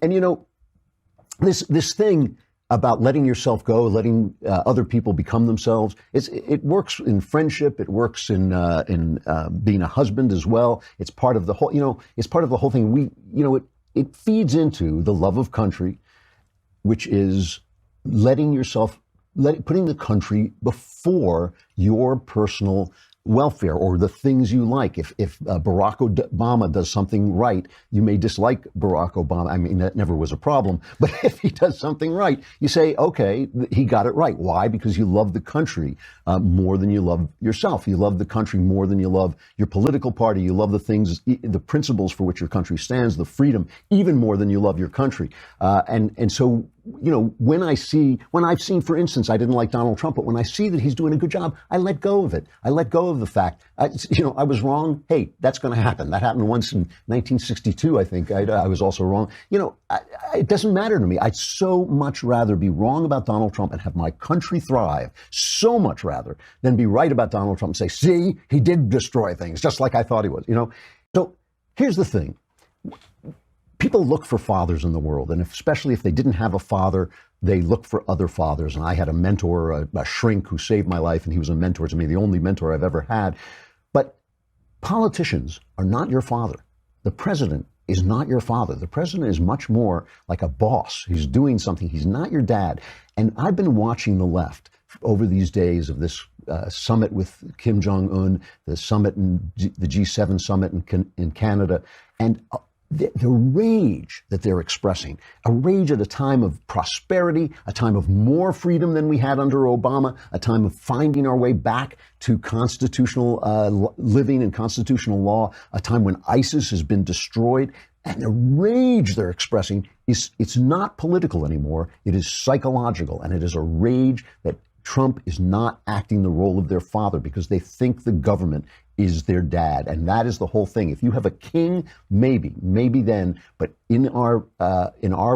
And you know, this thing about letting yourself go, letting other people become themselves, it works in friendship. It works in being a husband as well. It's part of the whole, you know, it's part of the whole thing. It feeds into the love of country, which is letting yourself, putting the country before your personal welfare or the things you like. If Barack Obama does something right, you may dislike Barack Obama. I mean, that never was a problem. But if he does something right, you say, okay, he got it right. Why? Because you love the country more than you love yourself. You love the country more than you love your political party. You love the things, the principles for which your country stands, the freedom, even more than you love your country. And so, you know, when I've seen, for instance, I didn't like Donald Trump, but when I see that he's doing a good job, I let go of it. I let go of the fact, I was wrong. Hey, that's going to happen. That happened once in 1962, I think. I was also wrong. You know, it doesn't matter to me. I'd so much rather be wrong about Donald Trump and have my country thrive, so much rather than be right about Donald Trump and say, see, he did destroy things, just like I thought he was, you know. So here's the thing. People look for fathers in the world, and especially if they didn't have a father, they look for other fathers. And I had a mentor, a shrink who saved my life, and he was a mentor to me, the only mentor I've ever had. But politicians are not your father. The president is not your father. The president is much more like a boss. He's doing something. He's not your dad. And I've been watching the left over these days of this summit with Kim Jong-un, the summit in the G7 summit in Canada, and the rage that they're expressing, a rage at a time of prosperity, a time of more freedom than we had under Obama, a time of finding our way back to constitutional living and constitutional law, a time when ISIS has been destroyed. And the rage they're expressing it's not political anymore. It is psychological, and it is a rage that Trump is not acting the role of their father because they think the government is their dad. And that is the whole thing. If you have a king, maybe then, but in our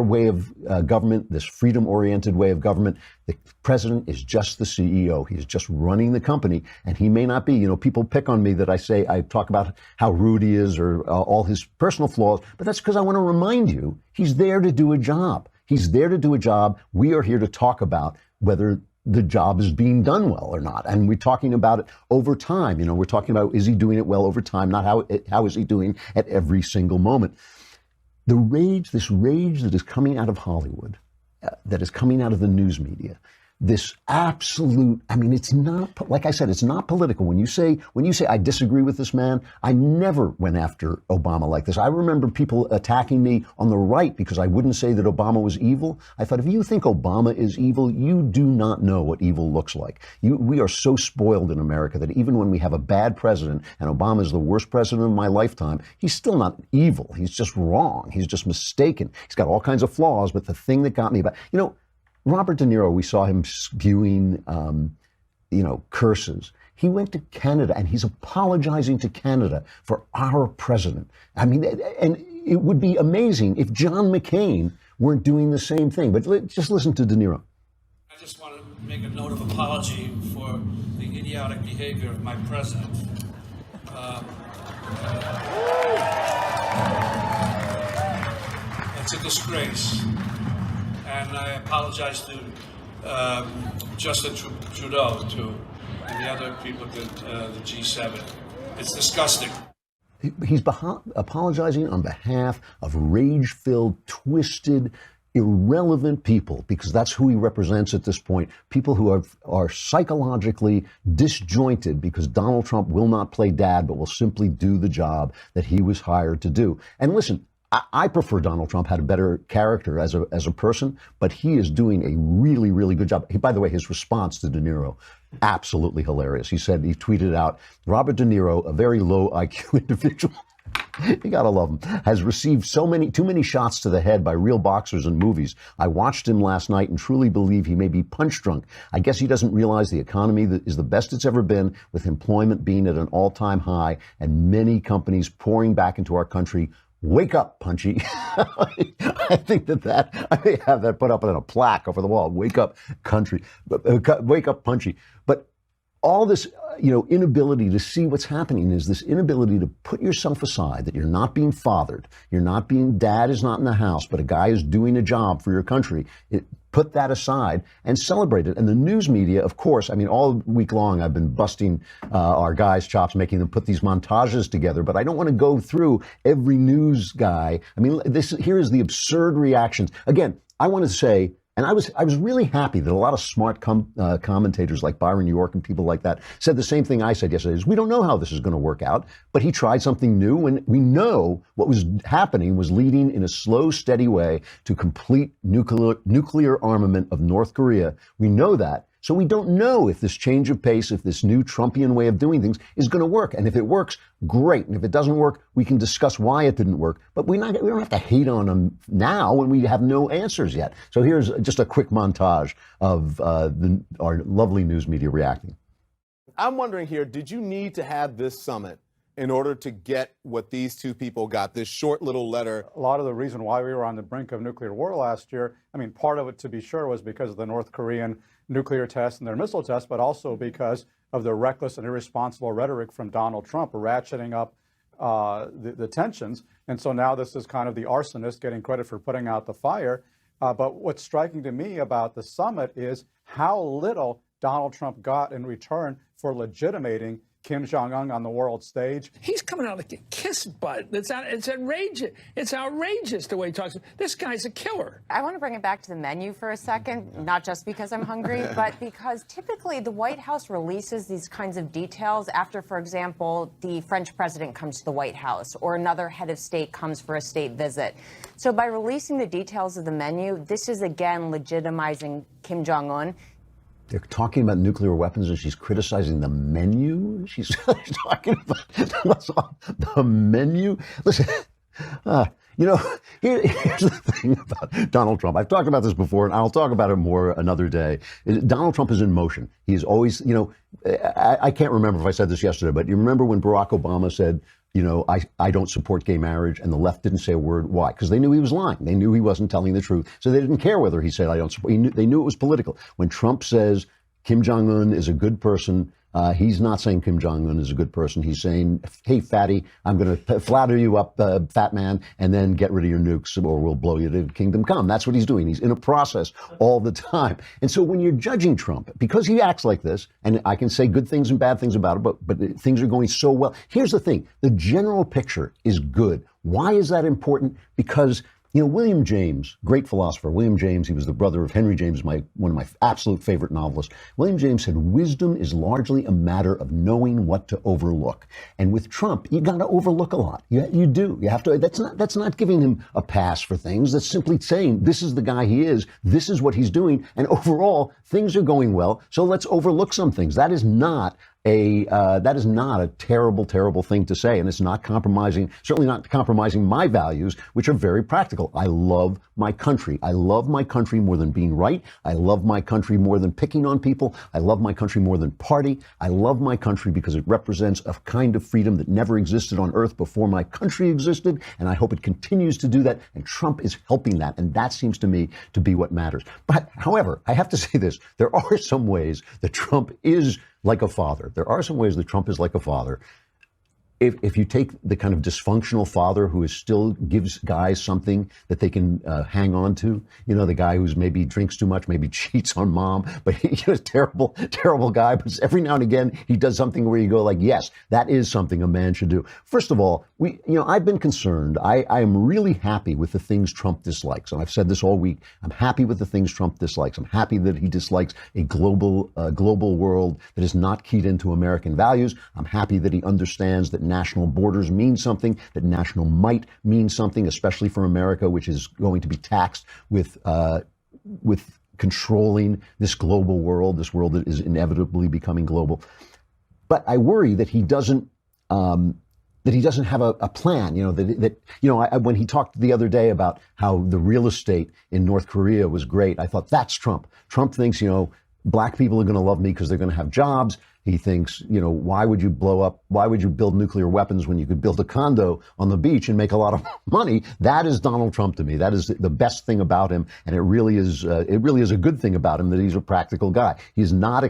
way of government, this freedom-oriented way of government, the president is just the CEO. He's just running the company, and he may not be. You know, people pick on me that I talk about how rude he is or all his personal flaws, but that's because I want to remind you, he's there to do a job. He's there to do a job. We are here to talk about whether the job is being done well or not. And we're talking about it over time. You know, we're talking about, is he doing it well over time? Not how is he doing at every single moment? This rage that is coming out of Hollywood, that is coming out of the news media, this absolute, I mean, it's not, like I said, it's not political. When you say I disagree with this man, I never went after Obama like this. I remember people attacking me on the right because I wouldn't say that Obama was evil. I thought, if you think Obama is evil, you do not know what evil looks like. We are so spoiled in America that even when we have a bad president, and Obama is the worst president of my lifetime, he's still not evil. He's just wrong. He's just mistaken. He's got all kinds of flaws, but the thing that got me about, you know, Robert De Niro, we saw him spewing, curses. He went to Canada and he's apologizing to Canada for our president. I mean, and it would be amazing if John McCain weren't doing the same thing. But just listen to De Niro. I just want to make a note of apology for the idiotic behavior of my president. It's a disgrace. And I apologize to Justin Trudeau and the other people at the G7. It's disgusting. He's apologizing on behalf of rage-filled, twisted, irrelevant people, because that's who he represents at this point. People who are psychologically disjointed because Donald Trump will not play dad, but will simply do the job that he was hired to do. And listen, I prefer Donald Trump, had a better character as a person, but he is doing a really, really good job. By the way, his response to De Niro, absolutely hilarious. He tweeted out, Robert De Niro, a very low IQ individual, you gotta love him, has received too many shots to the head by real boxers in movies. I watched him last night and truly believe he may be punch drunk. I guess he doesn't realize the economy is the best it's ever been, with employment being at an all-time high and many companies pouring back into our country. Wake up, Punchy. I think I may have that put up on a plaque over the wall. Wake up, country. Wake up, Punchy. But all this, inability to see what's happening is this inability to put yourself aside, that you're not being fathered, dad is not in the house, but a guy is doing a job for your country. Put that aside and celebrate it. And the news media, of course, all week long I've been busting our guys' chops, making them put these montages together, but I don't want to go through every news guy. Here is the absurd reactions. Again, I want to say, and I was really happy that a lot of smart commentators like Byron York and people like that said the same thing I said yesterday, is we don't know how this is going to work out, but he tried something new, and we know what was happening was leading in a slow, steady way to complete nuclear armament of North Korea. We know that. So we don't know if this change of pace, if this new Trumpian way of doing things is going to work. And if it works, great. And if it doesn't work, we can discuss why it didn't work. But we don't have to hate on them now when we have no answers yet. So here's just a quick montage of our lovely news media reacting. I'm wondering here, did you need to have this summit in order to get what these two people got, this short little letter? A lot of the reason why we were on the brink of nuclear war last year, part of it, to be sure, was because of the North Korean nuclear tests and their missile tests, but also because of the reckless and irresponsible rhetoric from Donald Trump ratcheting up the tensions. And so now this is kind of the arsonist getting credit for putting out the fire. But what's striking to me about the summit is how little Donald Trump got in return for legitimating Kim Jong-un on the world stage. He's coming out like a kiss butt. It's outrageous. It's outrageous the way he talks. This guy's a killer. I want to bring it back to the menu for a second, not just because I'm hungry, but because typically the White House releases these kinds of details after, for example, the French president comes to the White House or another head of state comes for a state visit. So by releasing the details of the menu, this is again legitimizing Kim Jong-un. They're talking about nuclear weapons and she's criticizing the menu. She's talking about the menu. Listen, here's the thing about Donald Trump. I've talked about this before, and I'll talk about it more another day. Donald Trump is in motion. He's always, I can't remember if I said this yesterday, but you remember when Barack Obama said, I don't support gay marriage, and the left didn't say a word. Why? Because they knew he was lying. They knew he wasn't telling the truth. So they didn't care whether he said, I don't support. They knew it was political. When Trump says Kim Jong-un is a good person, he's not saying Kim Jong-un is a good person. He's saying, hey, fatty, I'm going to flatter you up, fat man, and then get rid of your nukes or we'll blow you to kingdom come. That's what he's doing. He's in a process all the time. And so when you're judging Trump, because he acts like this, and I can say good things and bad things about it, but things are going so well. Here's the thing. The general picture is good. Why is that important? Because William James, great philosopher, William James, he was the brother of Henry James, one of my absolute favorite novelists. William James said, wisdom is largely a matter of knowing what to overlook. And with Trump, you got to overlook a lot. You do. You have to. That's not giving him a pass for things. That's simply saying, this is the guy he is. This is what he's doing. And overall, things are going well. So let's overlook some things. That is not a terrible, terrible thing to say. And it's not compromising, certainly not compromising my values, which are very practical. I love my country. I love my country more than being right. I love my country more than picking on people. I love my country more than party. I love my country because it represents a kind of freedom that never existed on earth before my country existed. And I hope it continues to do that. And Trump is helping that. And that seems to me to be what matters. But however, I have to say this, there are some ways that Trump is like a father. There are some ways that Trump is like a father. If you take the kind of dysfunctional father who still gives guys something that they can hang on to, the guy who's maybe drinks too much, maybe cheats on mom, but he's a terrible, terrible guy. But every now and again, he does something where you go like, yes, that is something a man should do. First of all, I've been concerned. I am really happy with the things Trump dislikes. And I've said this all week. I'm happy with the things Trump dislikes. I'm happy that he dislikes a global world that is not keyed into American values. I'm happy that he understands that national borders mean something, that national might means something, especially for America, which is going to be taxed with controlling this global world, this world that is inevitably becoming global. But I worry that he doesn't have a plan. When he talked the other day about how the real estate in North Korea was great, I thought that's Trump. Trump thinks, black people are going to love me because they're going to have jobs. He thinks, why would you build nuclear weapons when you could build a condo on the beach and make a lot of money? That is Donald Trump to me. That is the best thing about him. And it really is a good thing about him that he's a practical guy. He's not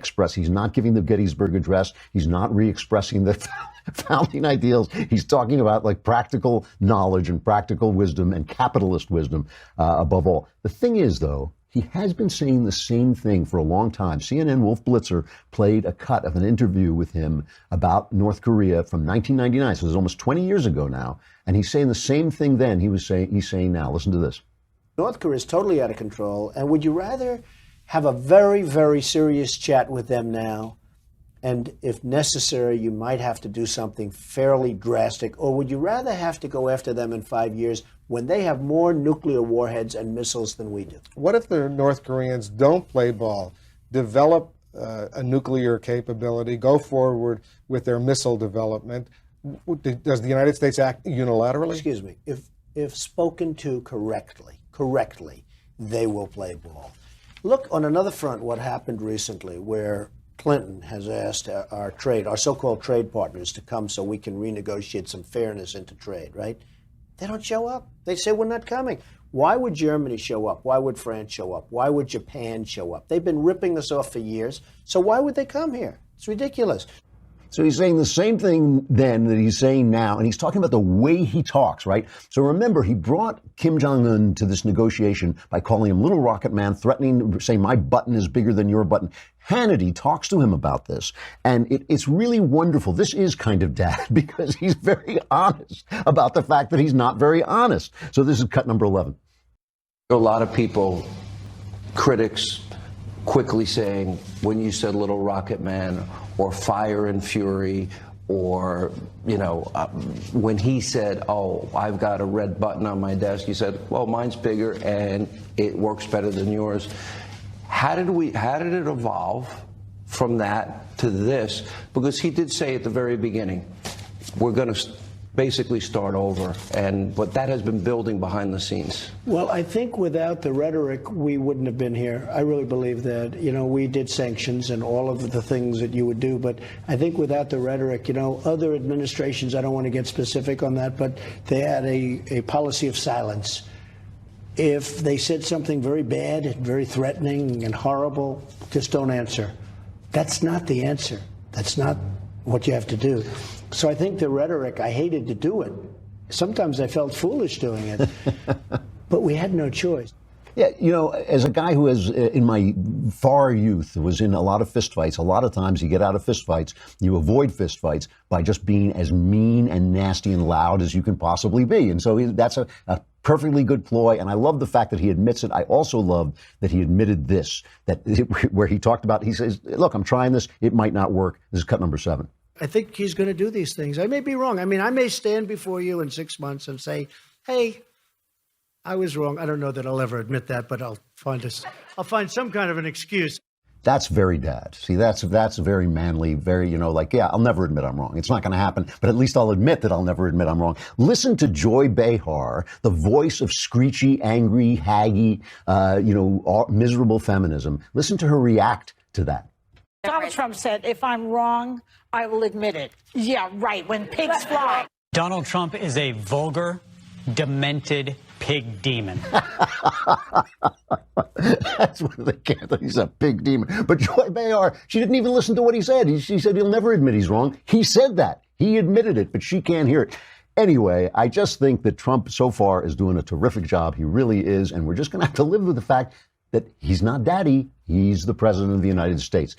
giving the Gettysburg Address. He's not re-expressing the founding ideals. He's talking about like practical knowledge and practical wisdom and capitalist wisdom above all. The thing is, though, he has been saying the same thing for a long time. CNN Wolf Blitzer played a cut of an interview with him about North Korea from 1999, so it's almost 20 years ago now. And he's saying the same thing then he's saying now. Listen to this. North Korea is totally out of control, and would you rather have a very, very serious chat with them now, and if necessary, you might have to do something fairly drastic, or would you rather have to go after them in 5 years when they have more nuclear warheads and missiles than we do? What if the North Koreans don't play ball, develop a nuclear capability, go forward with their missile development? Does the United States act unilaterally? Excuse me. If spoken to correctly, they will play ball. Look on another front what happened recently where Clinton has asked our so-called trade partners to come so we can renegotiate some fairness into trade, right? They don't show up. They say we're not coming. Why would Germany show up? Why would France show up? Why would Japan show up? They've been ripping us off for years. So why would they come here? It's ridiculous. So he's saying the same thing then that he's saying now, and he's talking about the way he talks, right? So remember, he brought Kim Jong-un to this negotiation by calling him Little Rocket Man, threatening, saying my button is bigger than your button. Hannity talks to him about this, and it's really wonderful. This is kind of dad because he's very honest about the fact that he's not very honest. So this is cut number 11. A lot of people, critics, quickly saying, when you said Little Rocket Man or Fire and Fury, or, when he said, oh, I've got a red button on my desk, you said, well, mine's bigger and it works better than yours. How did it evolve from that to this? Because he did say at the very beginning, we're going to basically start over, but that has been building behind the scenes. Well, I think without the rhetoric, we wouldn't have been here. I really believe that. We did sanctions and all of the things that you would do, but I think without the rhetoric, other administrations, I don't want to get specific on that, but they had a policy of silence. If they said something very bad, very threatening and horrible, just don't answer. That's not the answer. That's not what you have to do. So I think the rhetoric, I hated to do it. Sometimes I felt foolish doing it, but we had no choice. Yeah, as a guy who has, in my far youth, was in a lot of fistfights, a lot of times you get out of fistfights, you avoid fistfights by just being as mean and nasty and loud as you can possibly be. And so that's a perfectly good ploy, and I love the fact that he admits it. I also love that he admitted this, where he talked about, he says, look, I'm trying this, it might not work. This is cut number 7. I think he's going to do these things. I may be wrong. I mean, I may stand before you in 6 months and say, hey, I was wrong. I don't know that I'll ever admit that, but I'll find some kind of an excuse. That's very dad. See, that's very manly, very, yeah, I'll never admit I'm wrong. It's not going to happen, but at least I'll admit that I'll never admit I'm wrong. Listen to Joy Behar, the voice of screechy, angry, haggy, miserable feminism. Listen to her react to that. Donald Trump said, if I'm wrong, I will admit it. Yeah, right, when pigs fly. Donald Trump is a vulgar, demented pig demon. That's what they can't. He's a pig demon. But Joy Behar, she didn't even listen to what he said. She said he'll never admit he's wrong. He said that. He admitted it, but she can't hear it. Anyway, I just think that Trump so far is doing a terrific job. He really is. And we're just going to have to live with the fact that he's not daddy. He's the president of the United States.